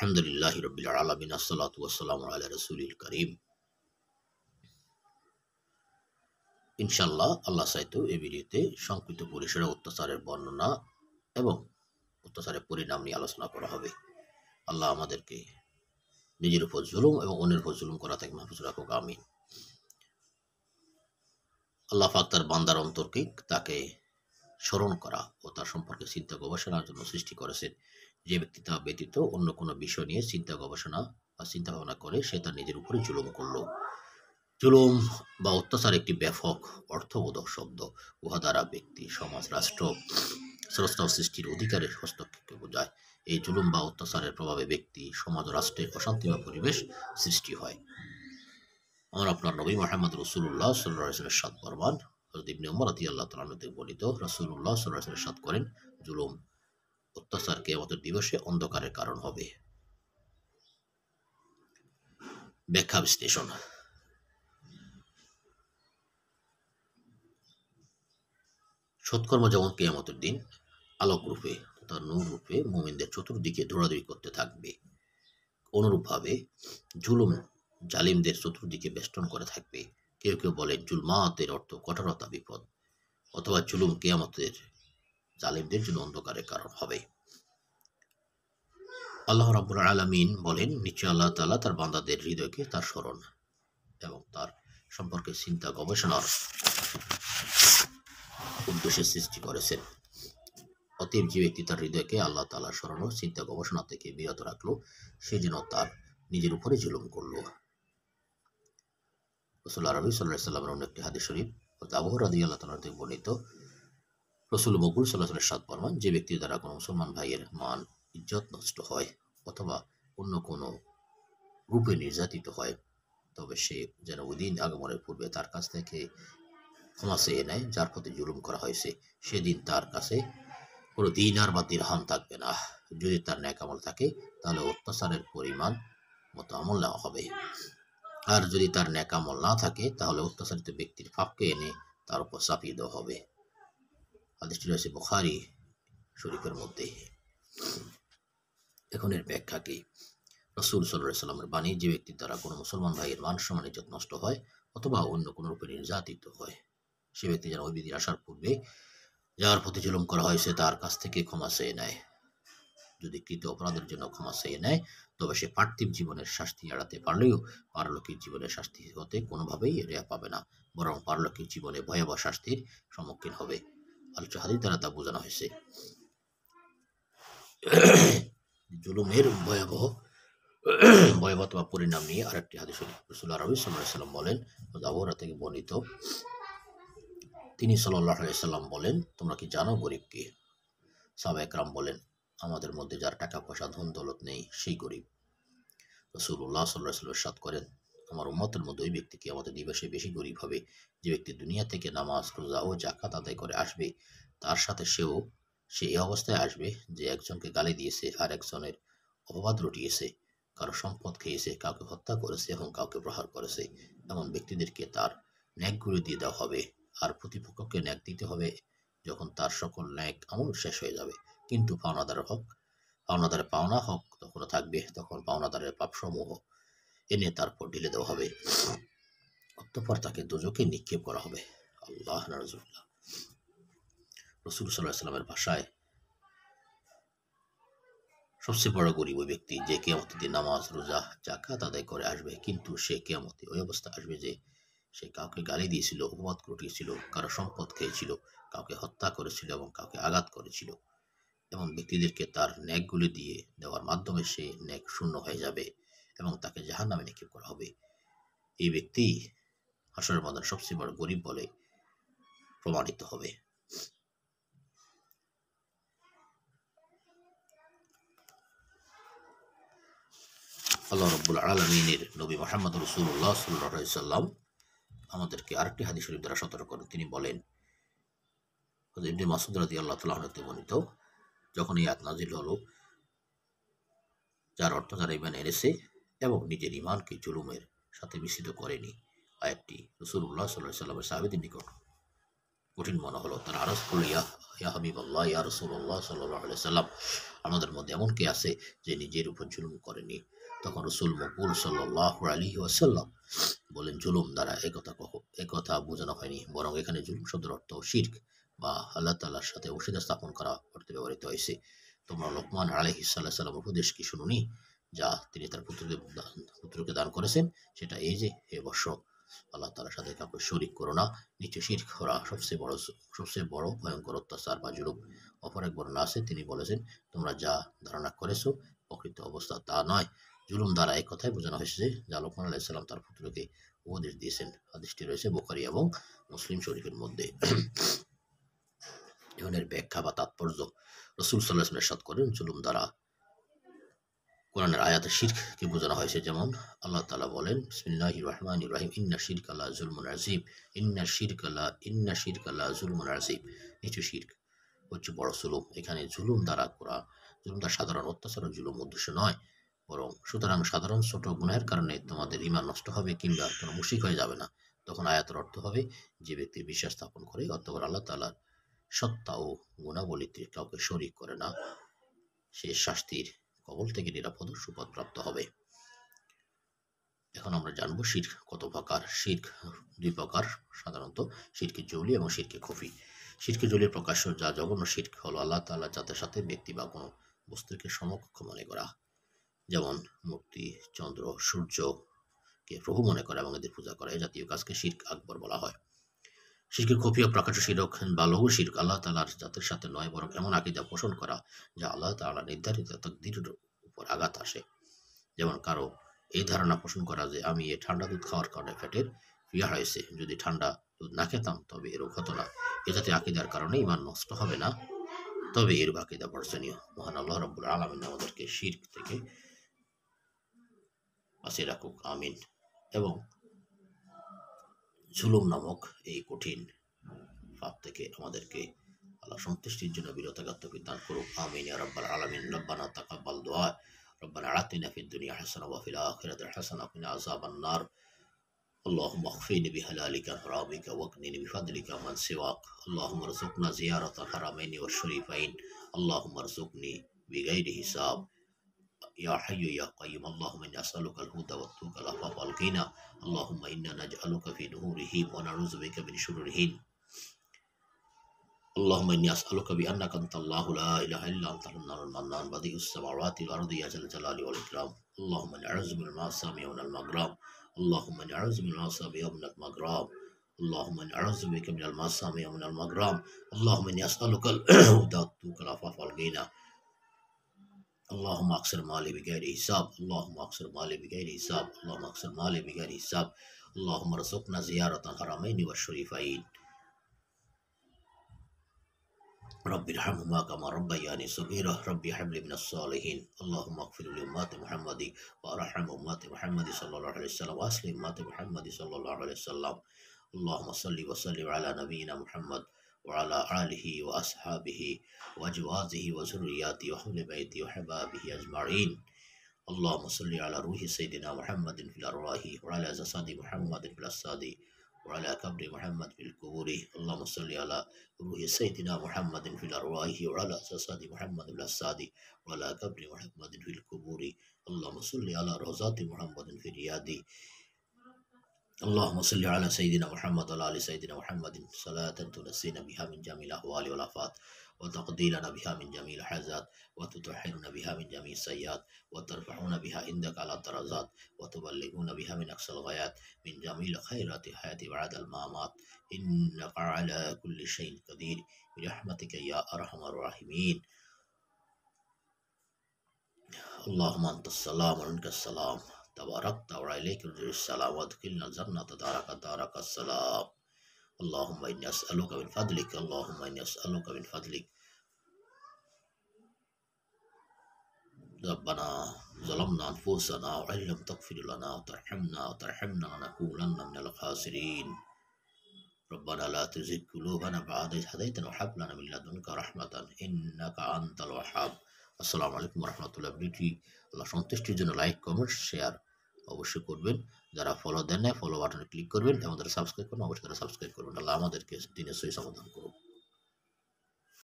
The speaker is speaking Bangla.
আলহামদুলিল্লাহি রাব্বিল আলামিন আসসালাতু ওয়াসসালামু আলা রাসূলিল কারীম। ইনশাআল্লাহ আল্লাহ চাইতো এই ভিডিওতে সংক্ষিপ্ত পরিসরে অত্যাচারের বর্ণনা এবং অত্যাচারের পরিণাম নিয়ে আলোচনা করা হবে। আল্লাহ আমাদেরকে নিজের উপর জুলুম এবং অন্যের উপর জুলুম করা থেকে মাহফুজ রাখুক, আমিন। আল্লাহ পাক তার বান্দার অন্তরকে তাকে স্মরণ করা ও তার সম্পর্কে চিন্তা গবেষণার জন্য সৃষ্টি করেছেন। যে ব্যক্তি তা ব্যতীত অন্য কোনো বিষয় নিয়ে চিন্তা গবেষণা বা চিন্তা ভাবনা করে সে তার নিজের উপরে জুলুম করলো। জুলুম বা অত্যাচার একটি ব্যাপক অর্থবোধক শব্দ। উহা দ্বারা ব্যক্তি, সমাজ, রাষ্ট্র, স্রষ্টা ও সৃষ্টির অধিকারের হস্তক্ষেপকে বোঝায়। এই জুলুম বা অত্যাচারের প্রভাবে ব্যক্তি, সমাজ ও রাষ্ট্রে অশান্তিময় পরিবেশ সৃষ্টি হয়। আমার আপনার নবী মুহাম্মদ রাসূলুল্লাহ সাল্লাল্লাহু আলাইহি ওয়াসাল্লাম সাদ ফরমান, হযরত ইবনে ওমর রাদিয়াল্লাহু তাআলা আনহু থেকে বর্ণিত, রাসূলুল্লাহ সাল্লাল্লাহু আলাইহি ওয়াসাল্লাম সাদ করেন, জুলুম অত্যাচার কিয়ামতের দিবসে অন্ধকারের কারণ হবে। ব্যাখ্যা বিশ্লেষণ। সৎকর্ম যেমন কিয়ামতের দিন আলোক রূপে তথা নূর রূপে মুমিনদের চতুর্দিকে দৌড়াদৌড়ি করতে থাকবে, অনুরূপভাবে জুলুম জালিমদের চতুর্দিকে বেষ্টন করে থাকবে। কেউ কেউ বলেন জুলমাতের অর্থ কঠোরতা, বিপদ, অথবা জুলুম কিয়ামতের জালিমদের জন্য অন্ধকারের কারণ হবে। আল্লাহ রাব্বুল আলামিন বলেন, নিশ্চয় আল্লাহ তাআলা তার বান্দাদের হৃদয়কে তার স্মরণ এবং তার সম্পর্কে চিন্তা গবেষণার উদ্দেশ্যে সৃষ্টি করেছেন। অতএব যে ব্যক্তি তার হৃদয়কে আল্লাহ তাআলার স্মরণ ও চিন্তা গবেষণা থেকে বিরত রাখলো, সে যেন তার নিজের উপরে জুলুম করলো। রাসূল আরবি সাল্লাল্লাহু আলাইহি ওয়াসাল্লামের অন্য একটি হাদিস শরীফ আবু হুরায়রা রাদিয়াল্লাহু তাআলা থেকে বর্ণিত, রাসূল মকবুল সাল্লাল্লাহু আলাইহি ওয়াসাল্লাম ফরমান, যে ব্যক্তির দ্বারা কোনো মুসলমান ভাইয়ের মান ইজ্জত নষ্ট হয় অথবা অন্য কোনো রূপে নির্যাতিত হয়, তবে সে যেন ওই দিন আগমনের পূর্বে তার কাছ থেকে ক্ষমা চেয়ে নেয় যার প্রতি জুলুম করা হয়েছে। সেদিন তার কাছে কোনো দিনার বা দিরহাম থাকবে না। যদি তার নেক আমল থাকে তাহলে অত্যাচারের পরিমাণ মতো আমল নেওয়া হবে, আর যদি তার নেক আমল না থাকে তাহলে অত্যাচারিত ব্যক্তির পাপকে এনে তার উপর চাপিয়ে দেওয়া হবে। হাদিসটি রয়েছে বুখারী শরীফের মধ্যে। এখন এর ব্যাখ্যা কি? রাসূল সাল্লাল্লাহু আলাইহি ওয়াসাল্লামের বাণী, যে ব্যক্তির দ্বারা কোনো মুসলমান ভাইয়ের মান সম্মান ইজ্জত নষ্ট হয় অথবা অন্য কোনো রূপে নির্যাতিত হয়, সে ব্যক্তি যেন ওই বিধি আসার পূর্বে যার প্রতি জুলুম করা হয়েছে তার কাছ থেকে ক্ষমা চেয়ে নেয়। যদি কৃত অপরাধের জন্য ক্ষমা চেয়ে নেয়, তবে সে পার্থিব জীবনের শাস্তি এড়াতে পারলেও পারলৌকিক জীবনের শাস্তি হতে কোনোভাবেই রেহাই পাবে না, বরং পারলৌকিক জীবনে ভয়াবহ শাস্তির সম্মুখীন হবে। আলোচ্য হাদিস দ্বারা তা বোঝানো হয়েছে। জুলুমের ভয়াবহতা পরিণাম নিয়ে আরেকটি হাদিস শরীফ রাসূল আরবি সাল্লাল্লাহু আলাইহি ওয়াসাল্লাম বলেন, আবু হুরায়রা থেকে বর্ণিত, তিনি সাল্লাল্লাহু আলাইহি ওয়াসাল্লাম বলেন, তোমরা কি জানো গরিব কে? সাহাবা একরাম বলেন, আমাদের মধ্যে যার টাকা পয়সা ধন দৌলত নেই সেই গরিব। রাসূলুল্লাহ সাল্লাল্লাহু আলাইহি ওয়াসাল্লাম ইরশাদ করেন, আমার উম্মতের মধ্যে ওই ব্যক্তি কিয়ামতের দিবসে বেশি গরিব হবে যে ব্যক্তি দুনিয়া থেকে নামাজ, রোজা ও যাকাত আদায় করে আসবে, তার সাথে সে এই অবস্থায় আসবে যে একজনকে গালি দিয়েছে আর একজনের অপবাদ রটিয়েছে, কারো সম্পদ খেয়েছে, কাউকে হত্যা করেছে এবং কাউকে প্রহার করেছে। এমন ব্যক্তিদেরকে তার ন্যাকগুলো দিয়ে দেওয়া হবে, আর প্রতিপক্ষকে ন্যাক দিতে হবে যখন তার সকল ন্যাক আমল শেষ হয়ে যাবে। কিন্তু পাওনাদারের পাওনা হক তখনও থাকবে, তখন পাওনাদারের পাপসমূহ এনে তারপর ঢেলে দেওয়া হবে, অতঃপর তাকে দোজখে নিক্ষেপ করা হবে। আল্লাহ নাউজুবিল্লাহ। রাসূল সাল্লাল্লাহু আলাইহি ওয়াসাল্লামের ভাষায়, সবচেয়ে বড় গরিব ওই ব্যক্তি যে কিয়ামতের দিন নামাজ, রোজা, যাকাত আদায় করে আসবে, কিন্তু সে কিয়ামতে ওই অবস্থা আসবে যে সে কাউকে গালি দিয়েছিল, অপবাদ রটিয়েছিল, কারো সম্পদ খেয়েছিল, কাউকে হত্যা করেছিল এবং কাউকে আঘাত করেছিল। এমন ব্যক্তিদেরকে তার ন্যাকগুলি দিয়ে দেওয়ার মাধ্যমে সে ন্যাক শূন্য হয়ে যাবে এবং তাকে জাহান্নামে নিক্ষেপ করা হবে। এই ব্যক্তি হাশরের ময়দানে সবচেয়ে বড় গরিব বলে প্রমাণিত হবে। আল্লাহ রাব্বুল আলামিনের নবী মুহাম্মদ রাসূলুল্লাহ সাল্লাল্লাহু আলাইহি ওয়াসাল্লাম আমাদেরকে আরেকটি হাদিস শরীফ দ্বারা সতর্ক করেন। তিনি বলেন, হযরত ইবনে মাসউদ রাদিয়াল্লাহু তাআলা আনহু থেকে বর্ণিত, যখন এই আয়াত নাযিল হলো, যার অর্থ যারা ঈমান এনেছে এবং নিজের ঈমানকে জুলুমের সাথে মিশ্রিত করেনি, আয়াতটি রাসূলুল্লাহ সাল্লাল্লাহু আলাইহি ওয়াসাল্লামের সাহাবীদের নিকট কঠিন মনে হলো। তারা আরজ করল, ইয়া হাবিবাল্লাহ, ইয়া রাসূলুল্লাহ সাল্লাল্লাহু আলাইহি সাল্লাম, আমাদের মধ্যে এমন কে আছে যে নিজের উপর জুলুম করেনি? তখন রাসূল মকবুল সাল্লাল্লাহু আলাইহি ওয়াসাল্লাম বলেন, জুলুম দ্বারা একথা বোঝানো হয়নি, বরং এখানে জুলুম শব্দের অর্থ শিরক বা আল্লাহ তাআলার সাথে অংশীদার স্থাপন করা অর্থে ব্যবহৃত হয়েছে। তোমরা লোকমান আলাইহিস সালাম উপদেশ কি শুনুনি, যা তিনি তার পুত্রকে দান করেছেন? সেটা এই যে, হে বৎস, আল্লাহ তাআলার সাথে কাউকে শরীক করো না। নিশ্চয় শিরক করা সবচেয়ে বড় ভয়ঙ্কর অত্যাচার বা জুলুম। অপর এক বর্ণনা আছে, তিনি বলেছেন, তোমরা যা ধারণা করেছো প্রকৃত অবস্থা তা নয়। জুলুম দ্বারা এই কথাই বোঝানো হয়েছে যা লোকমান আলাইহিস সালাম তার পুত্রকে উপদেশ দিয়েছেন। হাদিসটি রয়েছে বুখারী এবং মুসলিম শরীফের মধ্যে। এর ব্যাখ্যা বা তাৎপর্য, রাসূল সাল্লাল্লাহু আলাইহি ওয়াসাল্লাম ইরশাদ করেন, জুলুম দ্বারা কোরআনের আয়াতে শিরককে বোঝানো হয়েছে। যেমন আল্লাহ তাআলা বলেন, বিসমিল্লাহির রহমানির রহিম, ইন্না শিরকা লা যুলমুন আযীম, ইন্না শিরকা লা যুলমুন আযীম। নিশ্চয় শিরক হচ্ছে বড় জুলুম। এখানে জুলুম দ্বারা সাধারণ অত্যাচার ও জুলুম উদ্দেশ্য নয়, বরং সুতরাং সাধারণ ছোট গুনাহের কারণে তোমাদের ঈমান নষ্ট হবে কিংবা তোমরা মুশরিক হয়ে যাবে না। তখন আয়াতের অর্থ হবে, যে ব্যক্তি বিশ্বাস স্থাপন করে অতঃপর আল্লাহ তাআলার সত্তা ও গুণাবলীতে কাউকে শরীক করে না, সে শাস্তির কবল থেকে নিরাপদ ও সুপথ প্রাপ্ত হবে। এখন আমরা জানবো শিরক কত প্রকার। শিরক দুই প্রকার সাধারণত, শিরকে জলি এবং শিরকে খফি। শিরকে জলি প্রকাশ্য, যা জঘন্য শিরক হলো আল্লাহ তাআলা জাতের সাথে ব্যক্তি বা কোনো বস্তুকে সমকক্ষ মনে করা, যেমন মূর্তি, চন্দ্র, সূর্যকে প্রভু মনে করা এবং এদের পূজা করা। এই জাতীয় কাজকে শিরক আকবর বলা হয়। শিরকে খফি ও প্রকাশ্য শিরক বা লঘু শিরক আল্লাহ তাআলার জাতের সাথে নয়, বরং এমন আকীদা পোষণ করা যা আল্লাহ তাআলা নির্ধারিত তাকদীরের উপর আঘাত আসে। যেমন কারো এই ধারণা পোষণ করা যে আমি এই ঠান্ডা দুধ খাওয়ার কারণে পেটের ক্রিয়া হয়েছে, যদি ঠান্ডা দুধ না খেতাম তবে এরূপ হতো না। এ জাতীয় আকীদার কারণে ঈমান নষ্ট হবে না, তবে এরূপ আকীদা বর্জনীয়। মহান আল্লাহ রাব্বুল আলামিন আমাদেরকে শিরক থেকে বাঁচিয়ে রাখুক, আমিন। এবং জুলুম নামক এই কঠিন পাপ থেকে আমাদেরকে আল্লাহ সন্তুষ্টির জন্য বিরত তৌফিক দান করুক, আমিন ইয়া রাব্বাল আলামিন। রব্বানা তাকাব্বাল দুআ, রব্বানা আতিনা ফিদ দুনিয়া হাসানাহ ওয়া ফিল আখিরাতি হাসানাহ ওয়া কিনা আযাবান নার। اللهم اغفرني بحلالك حرامك واغنني بفضلك عمن سواك. اللهم ارزقنا زيارة الحرمين والشريفين. اللهم ارزقني بغير حساب يا حي يا قيوم. اللهم إني أسألك الهدى والتقى والعفاف والغنى. اللهم إنا نجعلك في نحورهم ونعوذ بك من شرورهم. اللهم إني أسألك بأنك أنت الله لا إله إلا أنت المنان بديع السماوات والأرض يا ذا الجلال والإكرام. اللهم إني أعوذ من المعصية ومن المغرام. اللهم إني أعوذ من المعصية ومن المغرام. اللهم إني أعوذ بك من المعصية ومن المغرام. اللهم إني أسألك الهدى والتقى والعفاف والغنى. اللهم أكثر مالي بغير حساب. اللهم أكثر مالي بغير حساب. اللهم أكثر مالي بغير حساب. اللهم ارزقنا زيارة الحرمين والشريفين. رب ارحمهما كما ربياني صغيرا. رب هب لي من الصالحين. اللهم اغفر لأمة محمد وارحم أمة محمد صلى الله عليه وسلم وأسلم أمة محمد صلى الله عليه وسلم. اللهم صل وسلم على نبينا محمد وعلى آله وأصحابه وأزواجه وذرياته وأهل بيته وحبابه أجمعين. اللهم صل على روح سيدنا محمد في الأرواح وعلى جسد محمد في الأجساد وعلى قبر محمد في القبور. اللهم صل على روح سيدنا محمد في الأرواح وعلى جسد محمد في الأجساد وعلى قبر محمد في القبور. اللهم صل على روضات محمد في الرياض. اللهم صل على سيدنا محمد وعلى آل سيدنا محمد صلاة تنسينا بها من جميع الأهوال والآفات وتقضي لنا بها من جميع الحاجات وتطهرنا بها من جميع السيئات وترفعنا بها عندك على الدرجات وتبلغنا بها من أقصى الغايات من جميع خيرات الحياة بعد الممات. إنك على كل شيء قدير برحمتك يا أرحم الراحمين. اللهم أنت السلام ومنك السلام تباركت وإليك السلام وادخلنا الجنة دارك السلام. اللهم إني أسألك من فضلك. اللهم إني أسألك من فضلك. ربنا ظلمنا أنفسنا وإن لم تغفر لنا وترحمنا لنكونن من الخاسرين. ربنا لا تزغ قلوبنا بعد إذ هديتنا وهب لنا من لدنك رحمة إنك أنت الوهاب. আসসালামু আলাইকুম ওয়া রাহমাতুল্লাহি ওয়া বারাকাতুহু। আল্লাহ সন্তুষ্টির জন্য লাইক, কমেন্ট, শেয়ার অবশ্যই করবেন। যারা ফলো দেন নাই ফলো বাটনে ক্লিক করবেন এবং যারা সাবস্ক্রাইব করেন অবশ্যই তারা সাবস্ক্রাইব করবেন। আল্লাহ আমাদেরকে দিনের সহি সমাধান করুন।